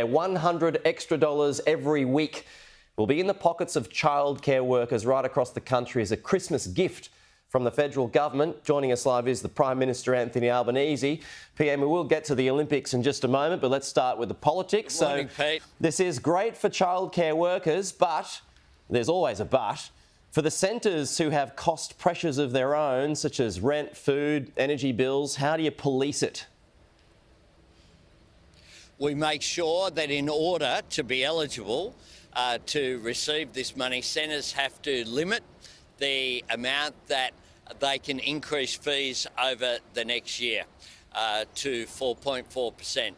$100 extra every week will be in the pockets of childcare workers right across the country as a Christmas gift from the federal government. Joining us live is the Prime Minister, Anthony Albanese. PM, we will get to the Olympics in just a moment, but let's start with the politics. Good morning, Pete. This is great for childcare workers, but there's always a but. For the centres who have cost pressures of their own, such as rent, food, energy bills, how do you police it? We make sure that in order to be eligible to receive this money, centres have to limit the amount that they can increase fees over the next year to 4.4%.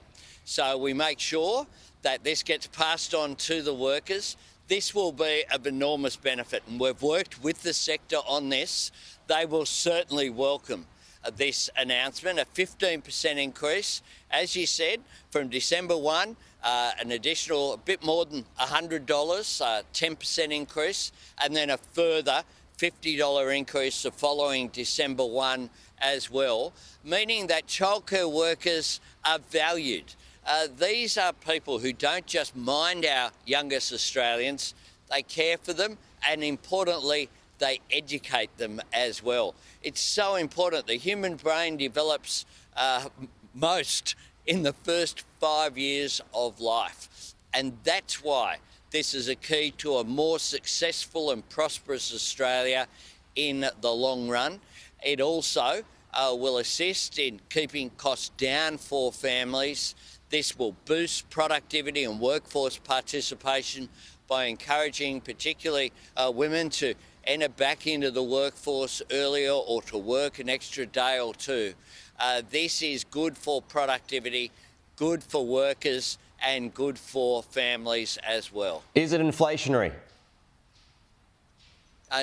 So we make sure that this gets passed on to the workers. This will be of enormous benefit, and we've worked with the sector on this. They will certainly welcome this announcement, a 15% increase, as you said, from December 1, an additional bit more than $100, 10% increase, and then a further $50 increase the following December 1 as well, meaning that childcare workers are valued. These are people who don't just mind our youngest Australians, they care for them, and importantly, they educate them as well. It's so important. The human brain develops most in the first 5 years of life. And that's why this is a key to a more successful and prosperous Australia in the long run. It also will assist in keeping costs down for families. This will boost productivity and workforce participation by encouraging particularly women to enter back into the workforce earlier or to work an extra day or two. This is good for productivity, good for workers, and good for families as well. Is it inflationary?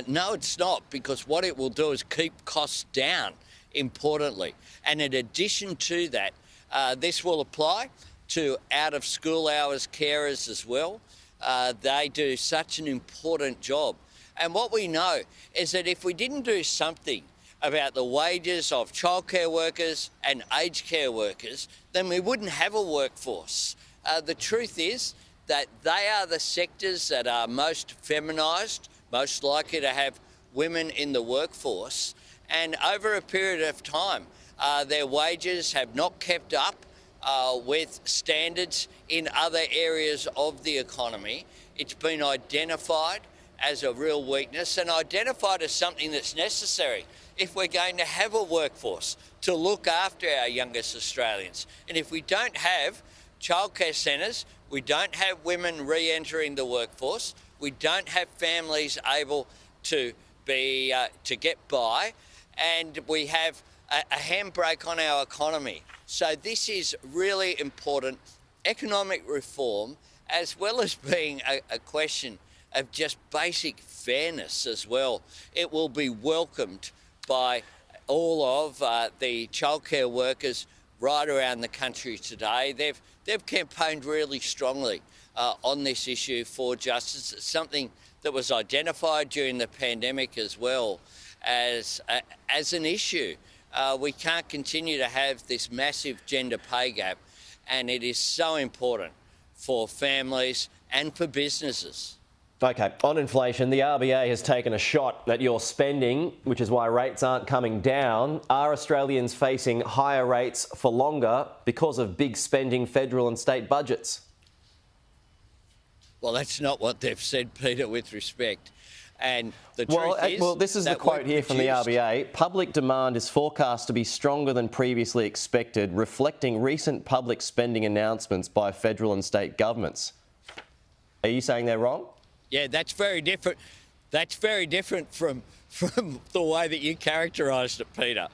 No, it's not, because what it will do is keep costs down, importantly. And in addition to that, this will apply to out-of-school hours carers as well. They do such an important job. And what we know is that if we didn't do something about the wages of childcare workers and aged care workers, then we wouldn't have a workforce. The truth is that they are the sectors that are most feminised, most likely to have women in the workforce. And over a period of time, their wages have not kept up with standards in other areas of the economy. It's been identified as a real weakness and identified as something that's necessary if we're going to have a workforce to look after our youngest Australians. And if we don't have childcare centres, we don't have women re-entering the workforce, we don't have families able to get by, and we have a handbrake on our economy. So this is really important economic reform, as well as being a question of just basic fairness as well. It will be welcomed by all of the childcare workers right around the country today. They've campaigned really strongly on this issue for justice. It's something that was identified during the pandemic as well as an issue. We can't continue to have this massive gender pay gap, and it is so important for families and for businesses. OK, on inflation, the RBA has taken a shot at your spending, which is why rates aren't coming down. Are Australians facing higher rates for longer because of big spending federal and state budgets? Well, that's not what they've said, Peter, with respect. And the truth is... Well, this is the quote here from the RBA. Public demand is forecast to be stronger than previously expected, reflecting recent public spending announcements by federal and state governments. Are you saying they're wrong? Yeah, that's very different. That's very different from the way that you characterised it, Peter.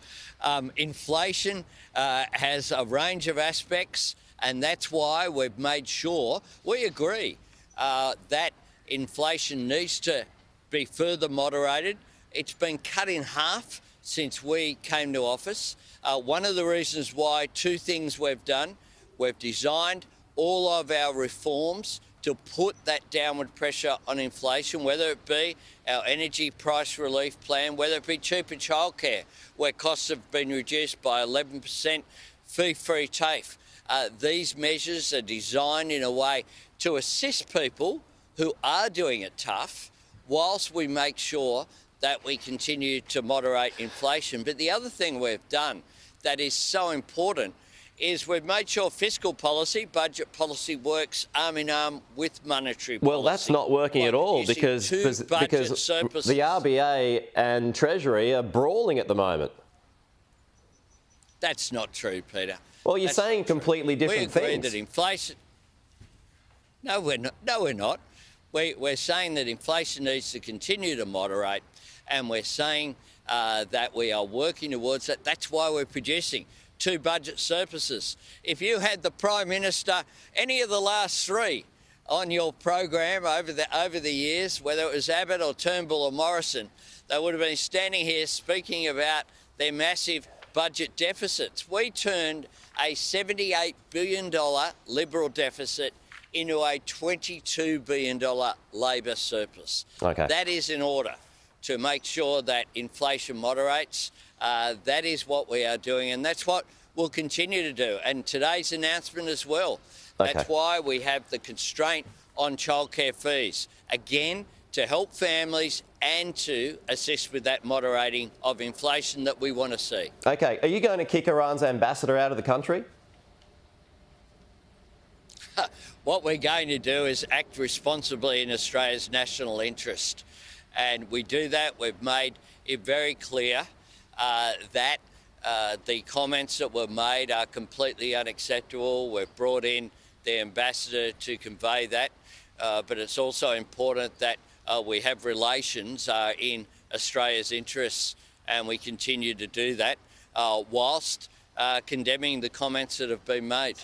Inflation has a range of aspects, and that's why we've made sure we agree that inflation needs to be further moderated. It's been cut in half since we came to office. One of the reasons why, two things we've done. We've designed all of our reforms to put that downward pressure on inflation, whether it be our energy price relief plan, whether it be cheaper childcare, where costs have been reduced by 11%, fee-free TAFE. these measures are designed in a way to assist people who are doing it tough, whilst we make sure that we continue to moderate inflation. But the other thing we've done that is so important is we've made sure fiscal policy, budget policy works arm in arm with monetary policy. Well, that's not working at all because the RBA and Treasury are brawling at the moment. That's not true, Peter. Well, you're saying completely different things. We agree that inflation... No, we're not. No, we're not. We're saying that inflation needs to continue to moderate, and we're saying that we are working towards that. That's why we're producing 2 budget surpluses. If you had the Prime Minister, any of the last 3 on your program over the years, whether it was Abbott or Turnbull or Morrison, they would have been standing here speaking about their massive budget deficits. We turned a $78 billion Liberal deficit into a $22 billion Labor surplus. Okay. That is in order to make sure that inflation moderates. That is what we are doing, and that's what we'll continue to do. And today's announcement as well. Okay. That's why we have the constraint on childcare fees. Again, to help families and to assist with that moderating of inflation that we want to see. Okay, are you going to kick Iran's ambassador out of the country? What we're going to do is act responsibly in Australia's national interest. And we do that. We've made it very clear that the comments that were made are completely unacceptable. We've brought in the ambassador to convey that. But it's also important that we have relations in Australia's interests, and we continue to do that whilst condemning the comments that have been made.